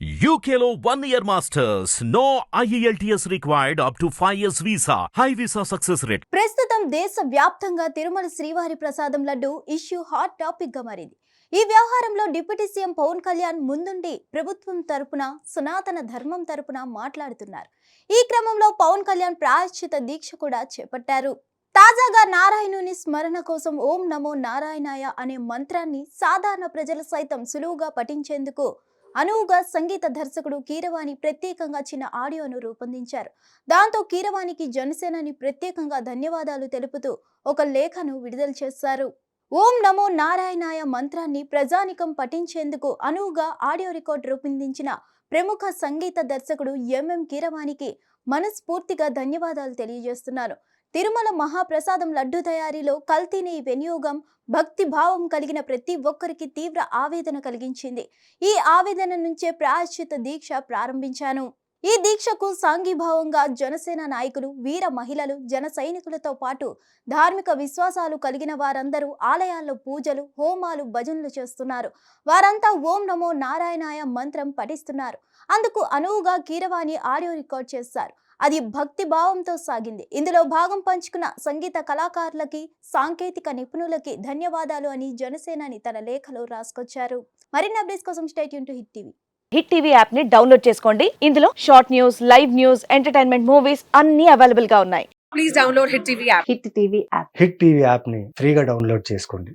UKLO 1 year masters. No IELTS required up to 5 years visa. High visa success rate. ప్రస్తుతం దేశ వ్యాప్తంగా తిరుమల శ్రీవారి ప్రసాదం లడ్డు ఇష్యూ హాట్ టాపిక్ గా మారింది. ఈ వ్యవహారంలో డిప్యూటీ సీఎం పవన్ కళ్యాణ్ ముందుండి ప్రభుత్వం తరపున సనాతన ధర్మం తరపున మాట్లాడుతున్నారు. ఈ క్రమంలో పవన్ కళ్యాణ్ ప్రాయశ్చిత దీక్ష కూడా చేపట్టారు. తాజాగా నారాయణుని స్మరణ కోసం ఓం నమో నారాయణాయ అనే మంత్రాన్ని సాధారణ ప్రజలు సైతం సులువుగా పఠించేందుకు అనువుగా సంగీత దర్శకుడు కీరవాణి ప్రత్యేకంగా చిన్న ఆడియోను రూపొందించారు. దాంతో కీరవాణికి జనసేనని ప్రత్యేకంగా ధన్యవాదాలు తెలుపుతూ ఒక లేఖను విడుదల చేశారు. ఓం నమో నారాయణాయ మంత్రాన్ని ప్రజానికం పఠించేందుకు అనువుగా ఆడియో రికార్డ్ రూపొందించిన ప్రముఖ సంగీత దర్శకుడు ఎంఎం కీరవాణికి మనస్ఫూర్తిగా ధన్యవాదాలు తెలియజేస్తున్నారు. తిరుమల మహాప్రసాదం లడ్డు తయారీలో కల్తీని వినియోగం భక్తి భావం కలిగిన ప్రతి ఒక్కరికి తీవ్ర ఆవేదన కలిగించింది. ఈ ఆవేదన నుంచే ప్రాయశ్చిత దీక్ష ప్రారంభించాను. ఈ దీక్షకు సాంఘీభావంగా జనసేన నాయకులు, వీర మహిళలు, జన సైనికులతో పాటు ధార్మిక విశ్వాసాలు కలిగిన వారందరూ ఆలయాల్లో పూజలు, హోమాలు, భజనలు చేస్తున్నారు. వారంతా ఓం నమో నారాయణాయ మంత్రం పఠిస్తున్నారు. అందుకు అనువుగా కీరవాణి ఆడియో రికార్డ్ చేశారు. అది భక్తి భావంతో సాగింది. ఇందులో భాగం పంచుకున్న సంగీత కళాకారులకి, సాంకేతిక నిపుణులకి ధన్యవాదాలు అని జనసేనాని తన లేఖలో రాసుకొచ్చారు. మరిన్ని అప్డేట్స్ కోసం stay tune to hit TV. Hit TV app ని డౌన్లోడ్ చేసుకోండి. ఇందులో short news, live news, entertainment movies అన్ని అవైలబుల్ గా ఉన్నాయి. Please download hit TV app. Hit TV app hit TV app ని ఫ్రీగా డౌన్లోడ్ చేసుకోండి.